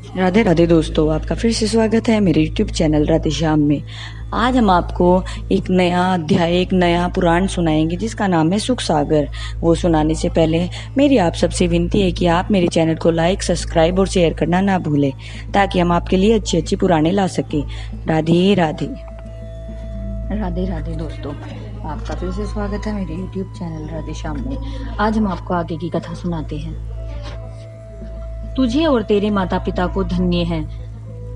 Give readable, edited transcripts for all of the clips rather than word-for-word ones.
राधे राधे दोस्तों, आपका फिर से स्वागत है मेरे YouTube चैनल राधे श्याम में। आज हम आपको एक नया अध्याय, एक नया पुराण सुनाएंगे जिसका नाम है सुख सागर। वो सुनाने से पहले मेरी आप सबसे विनती है कि आप मेरे चैनल को लाइक, सब्सक्राइब और शेयर करना ना भूलें, ताकि हम आपके लिए अच्छी अच्छी पुराने ला सकें। राधे राधे। राधे राधे दोस्तों, आपका फिर से स्वागत है मेरे YouTube चैनल राधे श्याम में। आज हम आपको आगे की कथा सुनाते हैं। तुझे और तेरे माता पिता को धन्य है,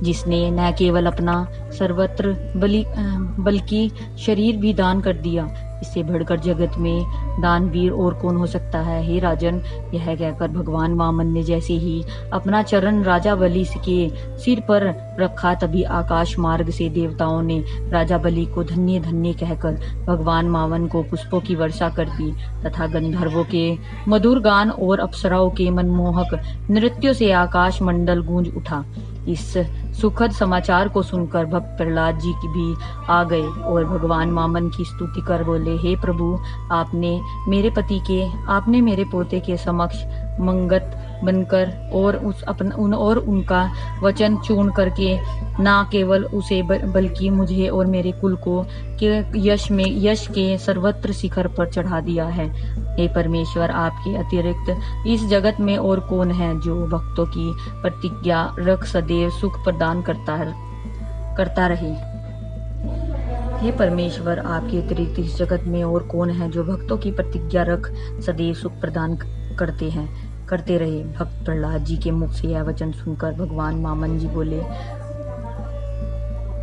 जिसने न केवल अपना सर्वत्र बल्कि शरीर भी दान कर दिया। इससे बढ़कर जगत में दानवीर और कौन हो सकता है। हे राजन, यह कहकर भगवान वामन ने जैसे ही अपना चरण राजा बलि के सिर पर रखा, तभी आकाश मार्ग से देवताओं ने राजा बलि को धन्य धन्य कहकर भगवान वामन को पुष्पों की वर्षा कर दी तथा गंधर्वों के मधुर गान और अप्सराओं के मनमोहक नृत्यों से आकाश मंडल गूंज उठा। इस सुखद समाचार को सुनकर भक्त प्रहलाद जी की भी आ गए और भगवान वामन की स्तुति कर बोले, हे प्रभु, आपने मेरे पोते के समक्ष मंगत बनकर और उनका वचन चूर्ण करके ना केवल उसे बल्कि मुझे और मेरे कुल को यश के सर्वत्र शिखर पर चढ़ा दिया है। हे परमेश्वर, आपके अतिरिक्त इस जगत में और कौन है जो भक्तों की प्रतिज्ञा रख सदैव सुख प्रदान करता रहे। हे परमेश्वर, आपके अतिरिक्त इस जगत में और कौन है जो भक्तों की प्रतिज्ञा रख सदैव सुख प्रदान करते रहे। भक्त प्रहलाद जी के मुख से यह वचन सुनकर भगवान वामन जी बोले,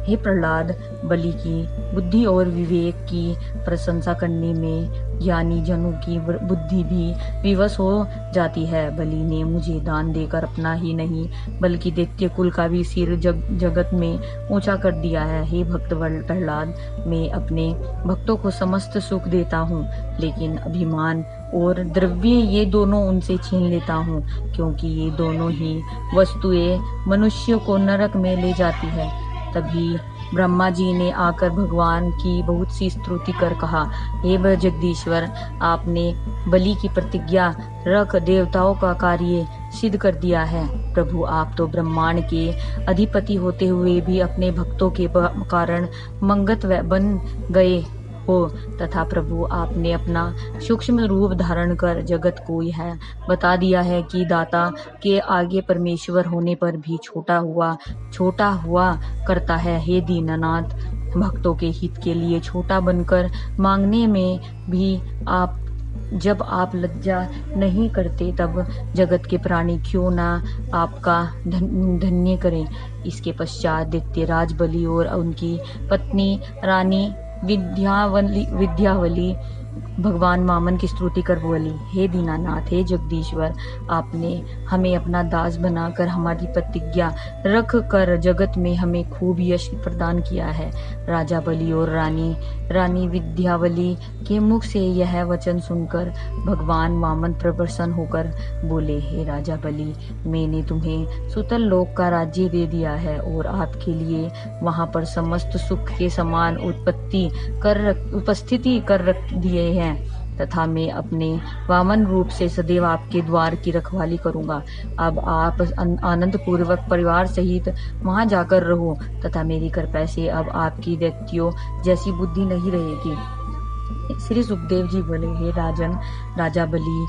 हे प्रहलाद, बलि की बुद्धि और विवेक की प्रशंसा करने में ज्ञानी जनों की बुद्धि भी विवश हो जाती है। बलि ने मुझे दान देकर अपना ही नहीं बल्कि दैत्य कुल का भी सिर जगत में ऊंचा कर दिया है। हे भक्त प्रहलाद, मैं अपने भक्तों को समस्त सुख देता हूँ, लेकिन अभिमान और द्रव्य ये दोनों उनसे छीन लेता हूँ, क्योंकि ये दोनों ही वस्तुएं मनुष्य को नरक में ले जाती है। तभी ब्रह्मा जी ने आकर भगवान की बहुत सी स्तुति कर कहा, हे जगदीश्वर, आपने बलि की प्रतिज्ञा रख देवताओं का कार्य सिद्ध कर दिया है। प्रभु, आप तो ब्रह्मांड के अधिपति होते हुए भी अपने भक्तों के कारण मंगत बन गए हो तथा प्रभु, आपने अपना सूक्ष्म रूप धारण कर जगत को यह बता दिया है कि दाता के आगे परमेश्वर होने पर भी छोटा हुआ करता है। हे दीननाथ, भक्तों के हित के लिए छोटा बनकर मांगने में भी जब आप लज्जा नहीं करते, तब जगत के प्राणी क्यों ना आपका धन्य करें। इसके पश्चात दैत्यराज बलि और उनकी पत्नी रानी विद्यावली भगवान वामन की स्तुति कर बोली, हे दीनानाथ, हे जगदीश्वर, आपने हमें अपना दास बनाकर हमारी प्रतिज्ञा रख कर जगत में हमें खूब यश प्रदान किया है। राजा बलि और रानी विद्यावली के मुख से यह वचन सुनकर भगवान वामन प्रसन्न होकर बोले, हे राजा बलि, मैंने तुम्हें सुतल लोक का राज्य दे दिया है और आपके लिए वहां पर समस्त सुख के समान उपस्थिति कर रख दिए हैं तथा मैं अपने वामन रूप से सदैव आपके द्वार की रखवाली करूंगा। अब आप आनंद पूर्वक परिवार सहित वहां जाकर रहो तथा मेरी कृपा से अब आपकी दैत्यों जैसी बुद्धि नहीं रहेगी। श्री सुखदेव जी बोले, हे राजन, राजा बलि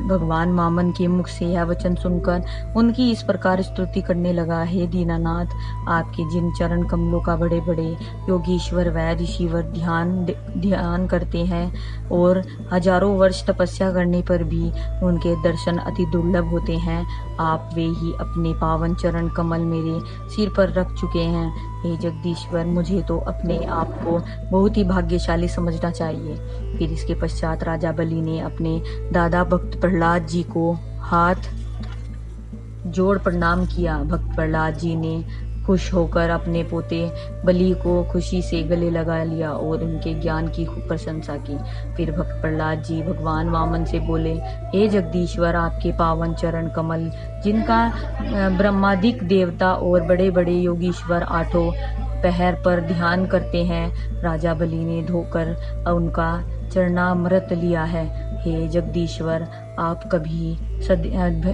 भगवान वामन के मुख से यह वचन सुनकर उनकी इस प्रकार स्तुति करने लगा, हे दीनानाथ, आपके जिन चरण कमलों का बड़े बड़े योगीश्वर वैद्य ऋषिवर ध्यान करते हैं और हजारों वर्ष तपस्या करने पर भी उनके दर्शन अति दुर्लभ होते हैं, आप वे ही अपने पावन चरण कमल मेरे सिर पर रख चुके हैं। हे जगदीश्वर, मुझे तो अपने आप को बहुत ही भाग्यशाली समझना चाहिए। फिर इसके पश्चात राजा बलि ने अपने दादा भक्त प्रहलाद जी को हाथ जोड़ प्रणाम किया। भक्त प्रहलाद जी ने खुश होकर अपने पोते बलि को खुशी से गले लगा लिया और उनके ज्ञान की खूब प्रशंसा की। फिर भक्त प्रहलाद जी भगवान वामन से बोले, हे जगदीश्वर, आपके पावन चरण कमल जिनका ब्रह्मादिक देवता और बड़े बड़े योगीश्वर आठों पहर पर ध्यान करते हैं, राजा बलि ने धोकर उनका चरणामृत लिया है। हे जगदीश्वर, आप कभी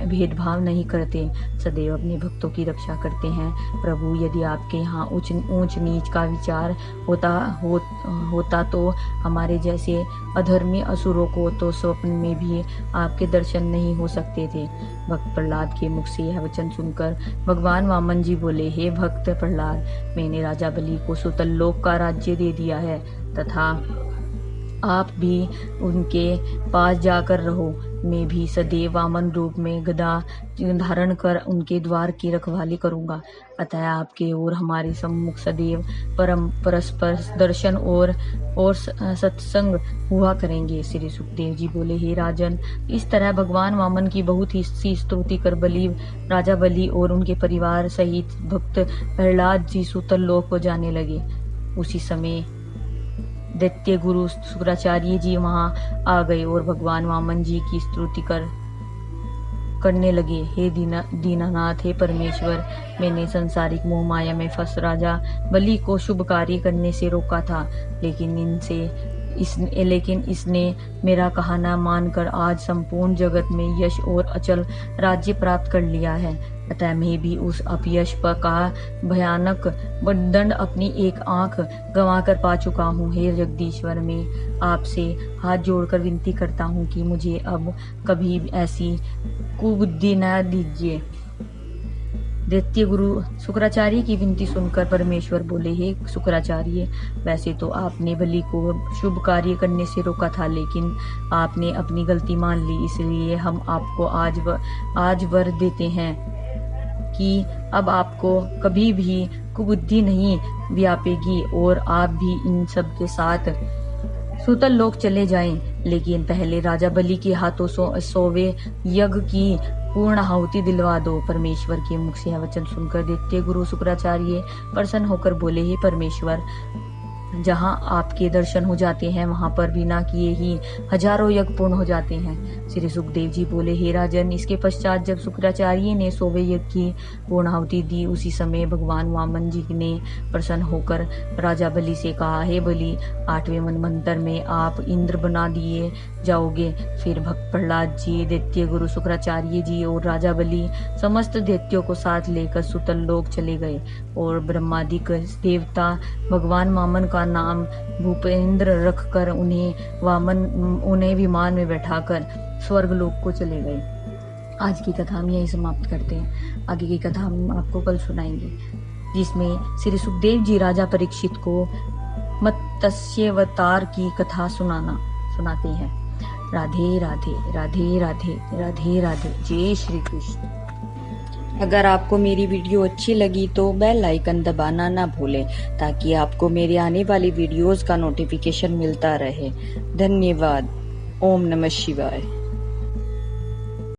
भेदभाव नहीं करते, सदैव अपने भक्तों की रक्षा करते हैं। प्रभु, यदि आपके यहाँ ऊंच नीच का विचार होता तो हमारे जैसे अधर्मी असुरों को तो स्वप्न में भी आपके दर्शन नहीं हो सकते थे। भक्त प्रहलाद के मुख से यह वचन सुनकर भगवान वामन जी बोले, हे भक्त प्रहलाद, मैंने राजा बलि को सुतल लोक का राज्य दे दिया है तथा आप भी उनके पास जाकर रहो। मैं भी सदैव वामन रूप में गदा धारण कर उनके द्वार की रखवाली करूंगा। अतः आपके और हमारे सम्मुख सदैव परस्पर दर्शन और सत्संग हुआ करेंगे। श्री सुखदेव जी बोले, हे राजन, इस तरह भगवान वामन की बहुत ही सी स्तुति कर राजा बलि और उनके परिवार सहित भक्त प्रहलाद जी सुतल लोक को जाने लगे। उसी समय दैत्य गुरु शुक्राचार्य जी वहां आ गए और भगवान वामन जी की स्तुति करने लगे। हे दीनानाथ, हे परमेश्वर, मैंने सांसारिक मोह माया में फंस राजा बलि को शुभ कार्य करने से रोका था, लेकिन इसने मेरा कहा न मानकर आज संपूर्ण जगत में यश और अचल राज्य प्राप्त कर लिया है। अतः मैं भी उस अपयश का भयानक दंड अपनी एक आंख गंवाकर पा चुका हूँ। हे जगदीश्वर, मैं आपसे हाथ जोड़कर विनती करता हूँ कि मुझे अब कभी ऐसी कुबुद्धि न दीजिए। दैत्य गुरु शुक्राचार्य की विनती सुनकर परमेश्वर बोले, हे शुक्राचार्य, वैसे तो आपने बलि को शुभ कार्य करने से रोका था, लेकिन आपने अपनी गलती मान ली, इसलिए हम आपको आज वर देते हैं कि अब आपको कभी भी कुबुद्धि नहीं व्यापेगी और आप भी इन सब के साथ सुतल लोक चले जाएं। लेकिन पहले राजा बलि के हाथों सोवे यज्ञ की पूर्ण आहुति दिलवा दो। परमेश्वर के मुख से यह वचन सुनकर दैत्य गुरु शुक्राचार्य प्रसन्न होकर बोले, हे परमेश्वर, जहाँ आपके दर्शन हो जाते हैं वहां पर बिना किए ही हजारों यज्ञ पूर्ण हो जाते हैं। श्री सुखदेव जी बोले, हे राजन, इसके पश्चात जब शुक्राचार्य ने सोवे यज्ञ की पूर्ण आहुति दी, उसी समय भगवान वामन जी ने प्रसन्न होकर राजा बलि से कहा, हे बलि, 8वें मनवंतर में आप इंद्र बना दिए जाओगे। फिर भक्त प्रहलाद जी, दैत्य गुरु शुक्राचार्य जी और राजा बलि समस्त दैत्यों को साथ लेकर सुतल लोक चले गए और ब्रह्मादिक देवता भगवान वामन का नाम भूपेंद्र रखकर उन्हें विमान में बैठाकर स्वर्ग लोक को चले गए। आज की कथा हम यही समाप्त करते हैं। आगे की कथा हम आपको कल सुनाएंगे, जिसमें श्री सुखदेव जी राजा परीक्षित को मत्स्यावतार की कथा सुनाते हैं। राधे राधे राधे राधे राधे राधे। जय श्री कृष्ण। अगर आपको मेरी वीडियो अच्छी लगी तो बेल आइकन दबाना ना भूलें, ताकि आपको मेरे आने वाली वीडियोस का नोटिफिकेशन मिलता रहे। धन्यवाद। ओम नमः शिवाय।